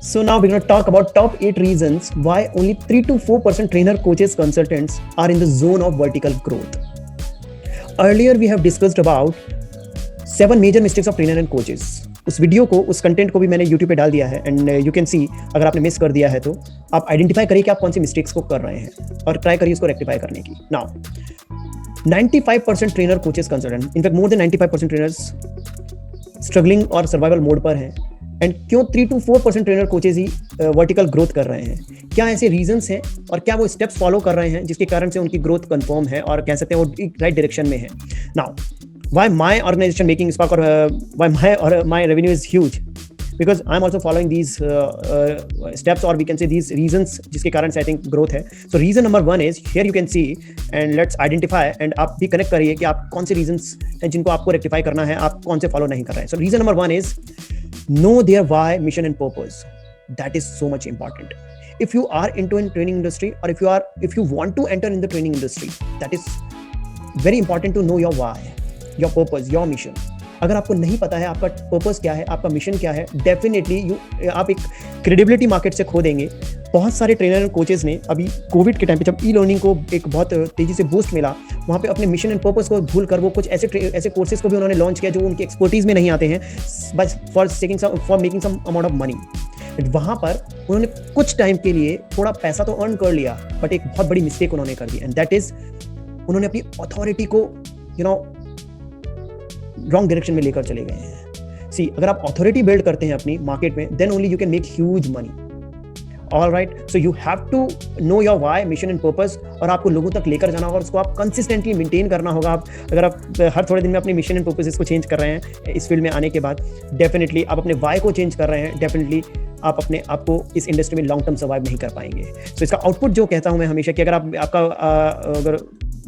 So now we're going to talk about top 8 reasons why only 3 to 4% trainer, coaches, consultants are in the zone of vertical growth. Earlier we have discussed about 7 major mistakes of trainer and coaches. उस video को, उस content को भी मैंने YouTube पे डाल दिया है एंड यू कैन सी, अगर आपने मिस कर दिया है तो आप आइडेंटिफाई करिए कि आप कौन सी मिस्टेक्स को कर रहे हैं और ट्राई करिए उसको रेक्टिफाई करने की. Now 95% trainer, coaches, consultant, in fact more than 95% trainers struggling और सर्वाइवल मोड पर हैं. एंड क्यों 3 to 4% trainer, coaches he vertical growth कर रहे हैं? क्या ऐसे रीजंस हैं और क्या वो स्टेप्स फॉलो कर रहे हैं जिसके कारण से उनकी ग्रोथ कंफर्म है और कह सकते हैं वो राइट डायरेक्शन में है? Now why my organization making Spark or why my revenue is huge? Because I'm also following these steps, or we can say these reasons जिसके कारण से I think growth है. So reason number 1 is here you can see and let's identify and आप भी connect करिए कि आप कौन से reasons हैं जिनको आपको rectify करना है, आप कौन से follow नहीं कर रहे हैं. So reason number 1 is know their why, mission and purpose. That is so much important. If you are into in training industry or if you want to enter in the training industry, that is very important to know your why, your purpose, your mission. अगर आपको नहीं पता है आपका purpose क्या है, आपका mission क्या है, डेफिनेटली आप एक क्रेडिबिलिटी मार्केट से खो देंगे. बहुत सारे ट्रेनर और कोचेस ने अभी कोविड के टाइम पे जब ई लर्निंग को एक बहुत तेजी से बूस्ट मिला, वहाँ पे अपने मिशन एंड पर्पस को भूल कर वो कुछ ऐसे कोर्सेज को भी उन्होंने लॉन्च किया जो उनकी एक्सपर्टीज में नहीं आते हैं, बस for making some amount of money. वहाँ पर उन्होंने कुछ टाइम के लिए थोड़ा पैसा तो अर्न कर लिया, बट एक बहुत बड़ी मिस्टेक उन्होंने कर दी, एंड दैट इज उन्होंने अपनी अथॉरिटी को रॉन्ग डायरेक्शन में लेकर चले गए हैं. सी, अगर आप अथॉरिटी बिल्ड करते हैं अपनी मार्केट में, then only you can make huge money. All right, so you have to know your why, mission and purpose, और आपको लोगों तक लेकर जाना होगा, उसको आप कंसिस्टेंटली मेंटेन करना होगा. अगर आप हर थोड़े दिन में अपने मिशन एंड पर्पस को चेंज कर रहे हैं इस फील्ड में आने के बाद, डेफिनेटली आप अपने व्हाई को चेंज कर रहे हैं, डेफिनेटली आप अपने आपको इस इंडस्ट्री में लॉन्ग टर्म सर्वाइव नहीं कर पाएंगे. सो इसका आउटपुट जो कहता हूं मैं हमेशा कि अगर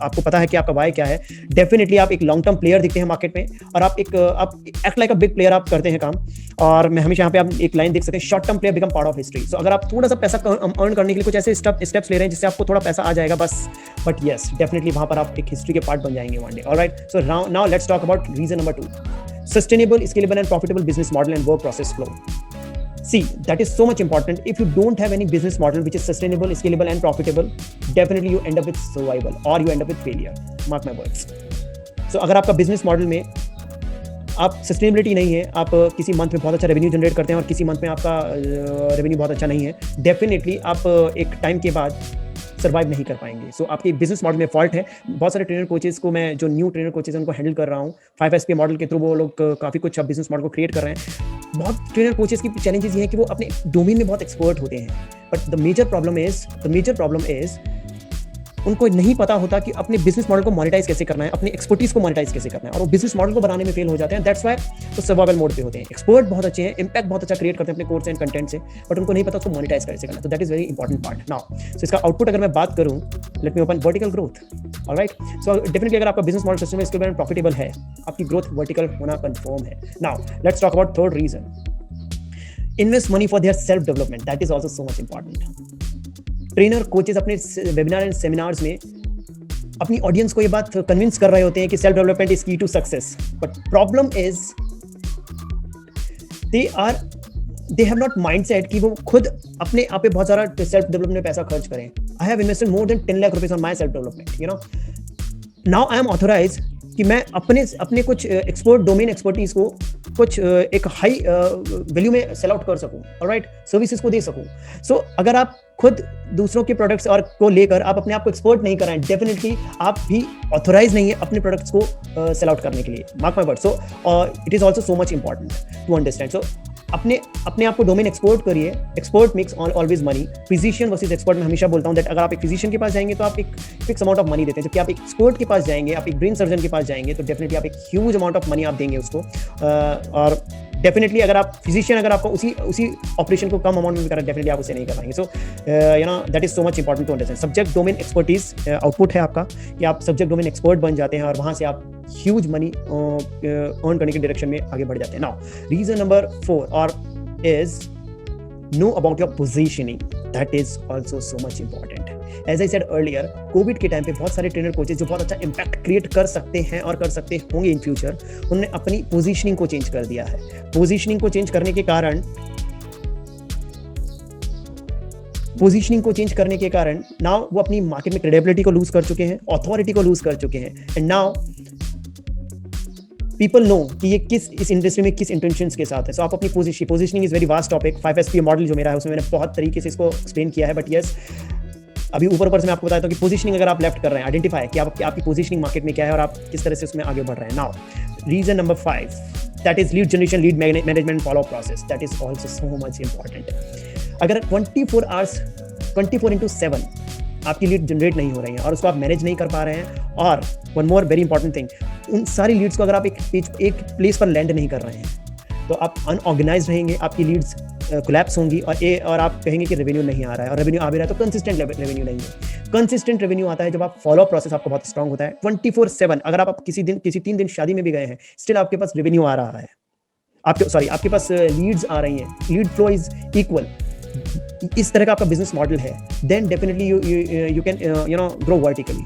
आपको पता है कि आपका वाई क्या है, डेफिनेटली आप एक लॉन्ग टर्म प्लेयर दिखते हैं मार्केट में, और आप act like a big player आप करते हैं काम. और मैं हमेशा यहाँ पे आप एक लाइन देख सकते हैं, short term player become part of history. So अगर आप थोड़ा सा पैसा अर्न करने के लिए कुछ ऐसे स्टेप्स ले रहे हैं जिससे आपको थोड़ा पैसा आ जाएगा बस, बट यस, डेफिनेटली वहां पर आप एक हिस्ट्री के पार्ट बन जाएंगे one day. Alright, so now let's talk about reason number 2, sustainable, scalable and profitable business model and work process flow. See, that is so much important. If you don't have any business model which is sustainable, scalable and profitable, definitely you end up with survival or you end up with failure. Mark my words. So अगर आपका business model में आप sustainability नहीं है, आप किसी month में बहुत अच्छा रेवेन्यू जनरेट करते हैं और किसी मंथ में आपका रेवेन्यू बहुत अच्छा नहीं है, डेफिनेटली आप एक टाइम के बाद सर्वाइव नहीं कर पाएंगे. सो आपके बिजनेस मॉडल में फॉल्ट है. बहुत सारे ट्रेनर कोचेस को मैं, जो न्यू ट्रेनर कोचेस उनको हैंडल कर रहा हूँ 5SP मॉडल के थ्रू, वो लोग काफ़ी कुछ अब बिजनेस मॉडल को क्रिएट कर रहे हैं. बहुत ट्रेनर कोचेस की चैलेंजेस ये हैं कि वो अपने डोमेन में बहुत एक्सपर्ट होते हैं, but the major problem is उनको नहीं पता होता कि अपने बिजनेस मॉडल को मोनेटाइज कैसे करना है, अपने एक्सपर्टीज को मोनेटाइज कैसे करना है, और वो बिजनेस मॉडल को बनाने में फेल हो जाते हैं. दैट्स व्हाई वो सर्वाइवल मोड पे होते हैं. एक्सपर्ट बहुत अच्छे हैं, इंपैक्ट बहुत अच्छा क्रिएट करते हैं अपने कोर्स एंड कंटेंट से, बट उनको नहीं पता उसको मोनेटाइज कैसे करना. तो that is very important part. Now so इसका आउटपुट अगर मैं बात करूं, let me open vertical growth. Alright, so definitely अगर आपका business model system scalable and profitable है, आपकी ग्रोथ वर्टिकल होना कंफर्म है. Now let's talk about third reason, invest money for their self development. That is also so much important. Trainer coaches अपने webinar and seminars में अपनी audience को ये बात कन्विंस कर रहे होते हैं कि self development is key to success, but problem is they have not mindset कि वो खुद अपने आप पे बहुत सारा सेल्फ डेवलपमेंट में पैसा खर्च करें. I have invested more than 10 lakh rupees on my self development. You know, now I am authorise कि मैं अपने कुछ डोमेन एक्सपर्टीज को कुछ एक हाई वैल्यू में सेल आउट कर सकूं, ऑलराइट, सर्विसेज को दे सकूं. सो अगर आप खुद दूसरों के प्रोडक्ट्स और को लेकर आप अपने आप को एक्सपर्ट नहीं कर रहे हैं, डेफिनेटली आप भी ऑथोराइज नहीं है अपने प्रोडक्ट्स को सेल आउट करने के लिए. Mark my word. So it is also so much important to understand. So अपने आप को डोमेन एक्सपर्ट करिए. Expert makes always money. Physician versus expert में हमेशा बोलता हूं दैट अगर आप एक फिजिशियन के पास जाएंगे तो आप एक फिक्स अमाउंट ऑफ मनी देते हैं, जबकि आप एक एक्सपर्ट के पास जाएंगे, आप एक ब्रेन सर्जन के पास जाएंगे तो डेफिनेटली आप एक ह्यूज अमाउंट ऑफ मनी आप देंगे उसको. और डेफिनेटली अगर आप फिजिशियन, अगर आपको उसी ऑपरेशन को कम अमाउंट में करें, डेफिनेटली आप उसे नहीं कर पाएंगे. So you know, that is so much important to understand. Subject domain expertise output है आपका कि आप सब्जेक्ट डोमेन एक्सपर्ट बन जाते हैं और वहां से आप ह्यूज मनी अर्न करने की डायरेक्शन में आगे बढ़ जाते हैं. नाउ रीजन नंबर 4 और is know about your positioning. That is also so much important. As I said earlier, Covid के टाइम पे बहुत सारे ट्रेनर कोचेस जो बहुत अच्छा इम्पैक्ट क्रिएट कर सकते हैं और कर सकते होंगे इन फ्यूचर, उन्होंने अपनी पोजीशनिंग को चेंज कर दिया है. पोजीशनिंग को चेंज करने के कारण पोजीशनिंग को चेंज करने के कारण नाउ वो अपनी मार्केट में क्रेडिबिलिटी को लूज कर चुके हैं, अथॉरिटी को लूज कर चुके हैं, एंड नाउ पीपल नो कि ये किस इस इंडस्ट्री में किस इंटेंशंस के साथ है. सो आप अपनी positioning is very vast topic. 5SP model जो मेरा है उसमें मैंने बहुत तरीके से इसको एक्सप्लेन किया है, बट यस अभी ऊपर से मैं आपको बताता हूँ कि पोजीशनिंग अगर आप लेफ्ट कर रहे हैं, आइडेंटिफाई कि आपकी पोजीशनिंग मार्केट में क्या है और आप किस तरह से उसमें आगे बढ़ रहे हैं. Now reason number 5, that is lead generation, lead management, follow process. That is also so much important. अगर 24 hours 24/7 आपकी लीड जनरेट नहीं हो रही है और उसको आप मैनेज नहीं कर पा रहे हैं, और one more very important thing, उन सारी लीड्स को अगर आप एक प्लेस पर लैंड नहीं कर रहे हैं तो आप अनऑर्गेनाइज रहेंगे, आपकी लीड्स कोलैप्स होंगी और आप कहेंगे कि रेवेन्यू नहीं आ रहा है, और रेवेन्यू आ भी रहा है तो कंसिस्टेंट रेवेन्यू नहीं है. कंसिस्टेंट रेवेन्यू आता है जब आप फॉलो प्रोसेस आपका बहुत स्ट्रांग होता है. 24/7 अगर आप किसी 3 दिन शादी में भी गए हैं, स्टिल आपके पास रेवेन्यू आ रहा है, आपके पास लीड्स आ रही हैं, लीड फ्लो इज इक्वल, इस तरह का आपका बिजनेस मॉडल है, then definitely you can grow vertically,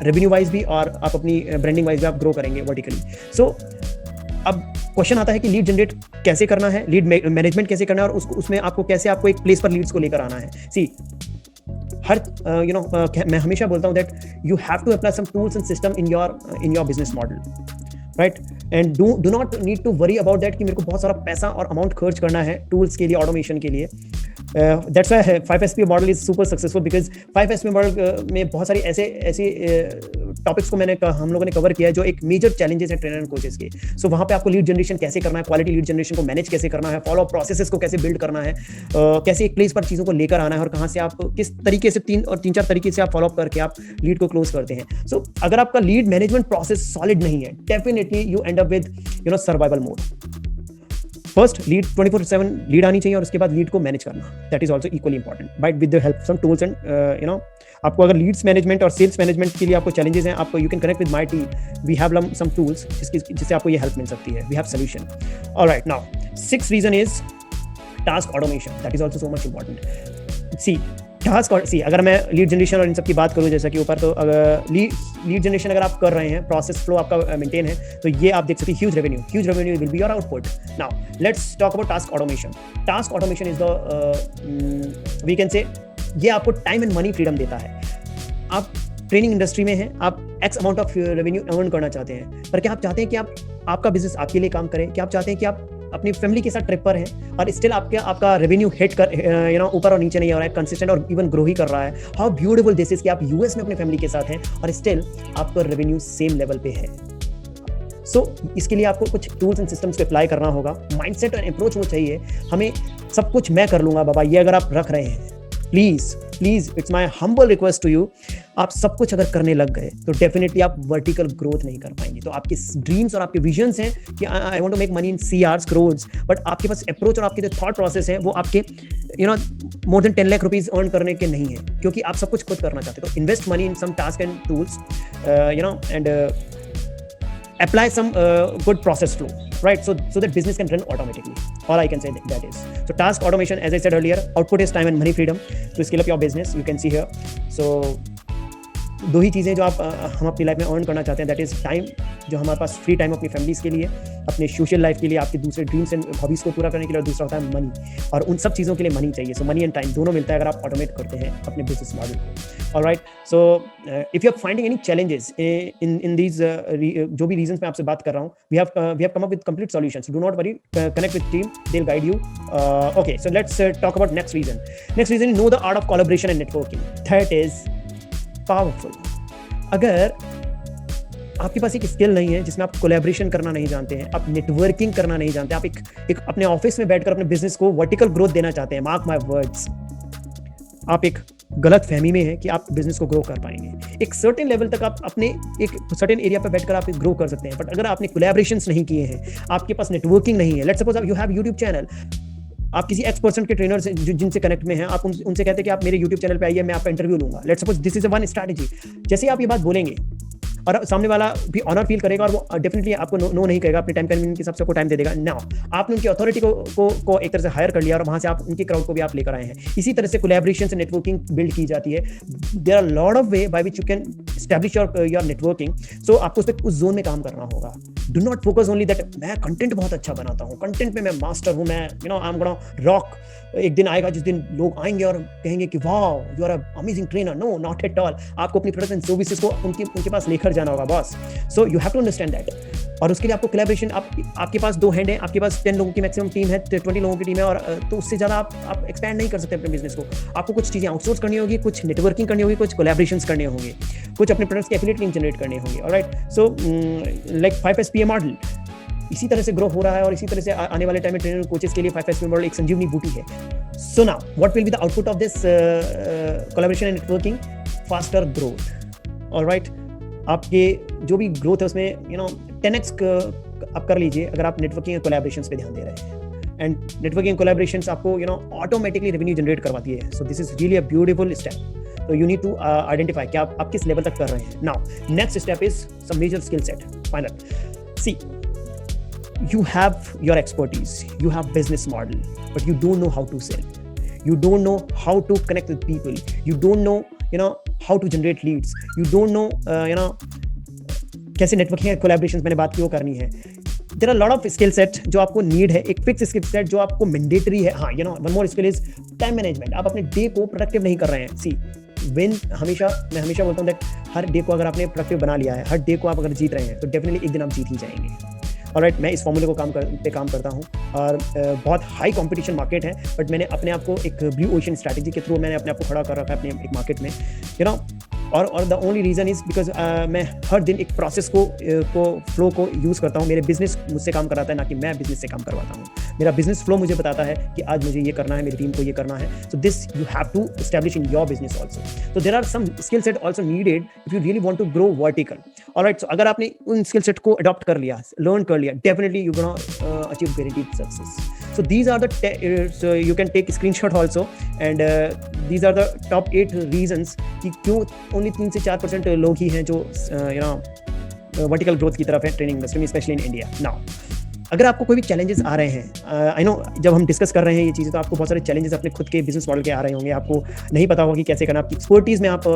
revenue wise भी, और आप अपनी ब्रांडिंग वाइज भी आप ग्रो करेंगे वर्टिकली. सो अब क्वेश्चन आता है कि लीड जनरेट कैसे करना है, लीड मैनेजमेंट कैसे करना है, और उसमें आपको एक प्लेस पर लीड्स को लेकर आना है. सी मैं हमेशा बोलता हूं that you have to apply some tools and system in your business model, right, and do not need to worry about that कि मेरे को बहुत सारा पैसा और अमाउंट खर्च करना है टूल्स के लिए, ऑटोमेशन के लिए. That's why 5SP model is super successful, because 5SP model में बहुत सारी ऐसे टॉपिक्स को हम लोगों ने कवर किया है जो एक मेजर चैलेंजेस है ट्रेनर एंड कोचेस के. सो वहाँ पे आपको लीड जनरेशन कैसे करना है, क्वालिटी लीड जनरेशन को मैनेज कैसे करना है, फॉलो प्रोसेसेस को कैसे बिल्ड करना है, कैसे एक प्लेस पर चीज़ों को लेकर आना है, और कहाँ से आप किस तरीके से 3-4 तरीके से आप फॉलो अप करके आप लीड को क्लोज करते हैं. सो अगर आपका लीड मैनेजमेंट प्रोसेस सॉलिड नहीं है, definitely you end up with survival mode. First lead 24/7 lead आनी चाहिए, और उसके बाद लीड को मैनेज करना, that is also equally important, but with the help some tools and आपको अगर लीड्स मैनेजमेंट और सेल्स मैनेजमेंट के लिए आपको चैलेंजेस हैं, आप you can connect with my team, we have some tools जिससे आपको ये हेल्प मिल सकती है, we have solution. Alright, now 6th reason is task automation, that is also so much important. See अगर मैं लीड जनरेशन और इन सब की बात करूं जैसा कि ऊपर, तो अगर लीड जनरेशन अगर आप कर रहे हैं, प्रोसेस फ्लो आपका मेंटेन है, तो ये आप देख सकते हैं huge revenue will be your output. Now let's talk about task automation. Task automation is the we can say ये आपको टाइम एंड मनी फ्रीडम देता है. आप ट्रेनिंग इंडस्ट्री में हैं, आप x amount of revenue earn करना चाहते हैं, पर क्या आप चाहते हैं कि आपका बिजनेस आपके लिए काम करे? क्या आप चाहते हैं कि आप अपनी फैमिली के साथ ट्रिप पर हैं और स्टिल आपका रेवेन्यू हिट कर ऊपर और नीचे नहीं हो रहा है, कंसिस्टेंट और इवन ग्रो ही कर रहा है? हाउ ब्यूटीफुल दिस इज कि आप यूएस में अपनी फैमिली के साथ हैं और स्टिल आपका रेवेन्यू सेम लेवल पे है. सो इसके लिए आपको कुछ टूल्स एंड सिस्टम्स को अप्लाई करना होगा. माइंडसेट और अप्रोच वो चाहिए, हमें सब कुछ मैं कर लूंगा बाबा, ये अगर आप रख रहे हैं, please it's my humble request to you, आप सब कुछ अगर करने लग गए तो डेफिनेटली आप वर्टिकल ग्रोथ नहीं कर पाएंगे. तो आपके ड्रीम्स और आपके विजन्स हैं कि I want to make money in CRs crores, but आपके पास अप्रोच और आपके जो थॉट प्रोसेस है वो आपके मोर देन 10 लाख रुपीज अर्न करने के नहीं है, क्योंकि आप सब कुछ खुद करना चाहते हो. तो invest money in some task and tools and apply some good process flow, right, so that business can run automatically. All I can say that is, so task automation, as I said earlier, output is time and money freedom to scale up your business. You can see here, so दो ही चीज़ें जो हम अपनी life में earn करना चाहते हैं, that is time, जो हमारे पास फ्री टाइम अपनी फैमिलीज़ के लिए, अपने सोशल लाइफ के लिए, आपके दूसरे ड्रीम्स एंड हॉबीज़ को पूरा करने के लिए, और दूसरा होता है मनी, और उन सब चीज़ों के लिए मनी चाहिए. सो मनी एंड टाइम दोनों मिलता है अगर आप ऑटोमेट करते हैं अपने बिजनेस मॉडल को. Alright, so if you are finding any challenges in these जो भी रीजंस मैं आपसे बात कर रहा हूँ, we have come up with complete solutions. Do not worry, connect with team, they will guide you. Okay, so let's talk about next reason. Next reason is know the art of collaboration and networking. That is powerful. अगर आपके पास एक skill नहीं है जिसमें आप collaboration करना नहीं जानते हैं, आप नेटवर्किंग करना नहीं जानते, आप एक अपने ऑफिस में बैठकर अपने बिजनेस को वर्टिकल ग्रोथ देना चाहते हैं, मार्क माय वर्ड्स, आप एक गलत फहमी में है कि आप बिजनेस को ग्रो कर पाएंगे. एक सर्टेन लेवल तक आप अपने एक सर्टेन एरिया पर बैठकर आप ग्रो कर सकते हैं, बट अगर आपने कोलैबोरेशंस नहीं किए हैं, आपके पास नेटवर्किंग नहीं है, let's suppose you have YouTube channel, आप किसी एक्स% के ट्रेनर से जिनसे कनेक्ट में हैं, आप उनसे कहते हैं कि आप मेरे यूट्यूब चैनल पे आइए, मैं आपका इंटरव्यू लूंगा. Let's suppose this is one strategy. जैसे आप ये बात बोलेंगे, और सामने वाला भी ऑनर फील करेगा और वो डेफिनेटली आपको नो नहीं कहेगा, अपने टाइम कन्वीनियंस के हिसाब से आपको टाइम दे देगा। नाउ आपने उनकी अथॉरिटी को एक तरह से हायर कर लिया और वहां से आप उनकी क्राउड को भी आप लेकर आए हैं। इसी तरह से कोलैबोरेशन से नेटवर्किंग बिल्ड की जाती है। There are lot of way by which you can establish your networking. So आपको उस जोन में काम करना होगा। Do not focus only that मैं कंटेंट बहुत अच्छा बनाता हूँ, कंटेंट में मैं मास्टर हूँ, मैं आई एम गोना रॉक। एक दिन आएगा जिस दिन लोग आएंगे और कहेंगे कि wow you are amazing trainer. No, not at all. आपको अपनी प्रोडक्ट्स एंड सर्विसेज को उनके पास लेकर जाना होगा boss. So you have to understand that. और उसके लिए आपको कोलैबोरेशन, आपके पास 2 हैंड है, आपके पास 10 लोगों की मैक्सिमम टीम है, 20 लोगों की टीम है, और तो उससे ज़्यादा आप एक्सपैंड नहीं कर सकते अपने बिजनेस को। आपको कुछ चीज़ें आउटसोर्स करनी होगी, कुछ नेटवर्किंग करनी होगी, कुछ कोलैबोरेशंस करने होंगे, कुछ अपने प्रोडक्ट्स के एफिलिएट लिंक जनरेट करने होंगे। Alright, so like 5SPA model इसी तरह से ग्रो हो रहा है और इसी तरह से आने वाले टाइम में ट्रेनर कोचेस के लिए 5SPA मॉडल एक संजीवनी बूटी है। So now what will be the output of this collaboration and networking? Faster growth. Alright, आपके जो भी ग्रोथ है उसमें 10x आप कर लीजिए अगर आप नेटवर्किंग एंड कोलैबोरेशंस पे ध्यान दे रहे हैं। एंड नेटवर्किंग एंड कोलैबोरेशंस आपको ऑटोमेटिकली रेवेन्यू जनरेट करवाती है। So this is really a beautiful step. तो यू नीड टू आइडेंटिफाई कि आप किस लेवल तक कर रहे हैं। Now next step is some major skill set. Final, see you have your expertise, you have business model, but you don't know how to sell, you don't know how to connect with people, you don't know how to generate leads, you don't know कैसे networking and collaborations मैंने बात की वो करनी है। There are lot of skill set जो आपको need है, एक फिक्स स्किल सेट जो आपको मैंडेटरी है। हाँ, one more skill is time management. आप अपने डे को प्रोडक्टिव नहीं कर रहे हैं। सी मैं हमेशा बोलता हूँ दैट हर डे को अगर आपने प्रोडक्टिव बना लिया है, हर डे को आप अगर जीत रहे हैं तो डेफिनेटली एक दिन आप जीत ही जाएंगे। ऑलराइट, मैं इस फॉर्मूले को काम करता हूँ और बहुत हाई कंपटीशन मार्केट है, बट मैंने अपने आप को एक ब्लू ओशन स्ट्रैटेजी के थ्रू मैंने अपने आप को खड़ा कर रखा है अपने एक मार्केट में, और the only reason is because मैं हर दिन एक प्रोसेस को फ्लो को यूज़ करता हूँ। मेरे बिजनेस मुझसे काम कराता है, ना कि मैं बिजनेस से काम करवाता हूँ। मेरा बिजनेस फ्लो मुझे बताता है कि आज मुझे ये करना है, मेरी टीम को ये करना है। So this you have to establish in your business also. So there are some skill set also needed if you really want to grow vertical. Alright, so अगर आपने उन स्किल सेट को अडॉप्ट कर लिया, लर्न कर लिया, definitely you gonna achieve guaranteed success. So these are so you can take a screenshot also, and these are the top 8 reasons कि क्यों only 3 से 4% लोग ही हैं जो वर्टिकल ग्रोथ की तरफ है ट्रेनिंग इंडस्ट्री में, स्पेशली इन इंडिया। नाउ अगर आपको कोई भी चैलेंजेस आ रहे हैं, आई नो जब हम डिस्कस कर रहे हैं ये चीज़ें तो आपको बहुत सारे चैलेंजेस अपने खुद के बिजनेस मॉडल के आ रहे होंगे, आपको नहीं पता होगा कि कैसे करना। आपकी एक्सपर्टीज में आप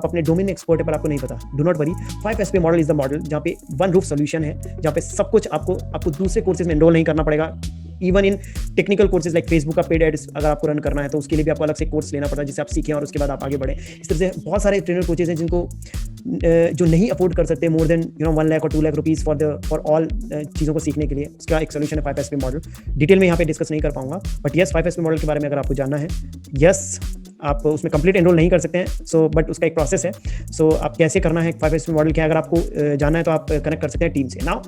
अपने डोमेन एक्सपर्ट है पर आपको नहीं पता। Do not worry, 5SPA model is the model जहाँ पे वन रूफ सोल्यूशन है, जहाँ पे सब कुछ आपको दूसरे कोर्सेज में एनरोल नहीं करना पड़ेगा। Even in technical courses like Facebook का पेड एड्स अगर आपको रन करना है तो उसके लिए भी आपको अलग से कोर्स लेना पड़ता है जिससे आप सीखें और उसके बाद आप आगे बढ़ें। इस तरह से बहुत सारे ट्रेनर कोचेज हैं जिनको जो नहीं अफोर्ड कर सकते मोर देन 1 लाख और 2 लाख रुपीज़ फॉर ऑल चीज़ों को सीखने के लिए। उसका एक सोल्यूशन है 5SPA मॉडल। डिटेल में यहाँ पे डिस्कस नहीं कर पाऊंगा, बट यस 5SPA मॉडल के बारे में अगर आपको जानना है, यस आप उसमें कंप्लीट एनरोल नहीं कर सकते हैं। सो बट उसका एक प्रोसेस है। सो आप कैसे करना है 5SPA मॉडल क्या, अगर आपको जानना है तो आप कनेक्ट कर सकते हैं टीम से। Now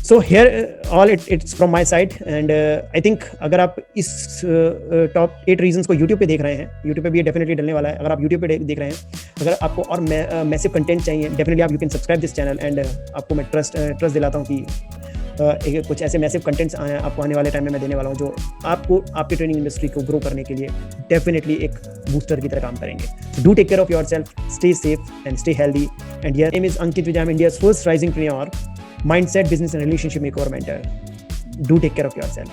so here all it's from my side, and I think अगर आप इस टॉप 8 रीजंस को यूट्यूब पे देख रहे हैं, यूट्यूब पे भी ये डेफिनेटली डलने वाला है। अगर आप यूट्यूब पे देख रहे हैं, अगर आपको और मैसिव कंटेंट चाहिए, डेफिनेटली आप you can subscribe this channel, and आपको मैं ट्रस्ट दिलाता हूँ कि कुछ ऐसे मैसिव कंटेंट्स आपको आने वाले टाइम में मैं देने वाला हूँ जो आपको आपकी ट्रेनिंग इंडस्ट्री को ग्रो करने के लिए डेफिनेटली एक बूस्टर की तरह काम करेंगे। So do take care of yourself, stay safe and stay healthy, and your name is Ankit Vijay, I am India's first rising trainer, mindset, business and relationship makeover mentor. Do take care of yourself.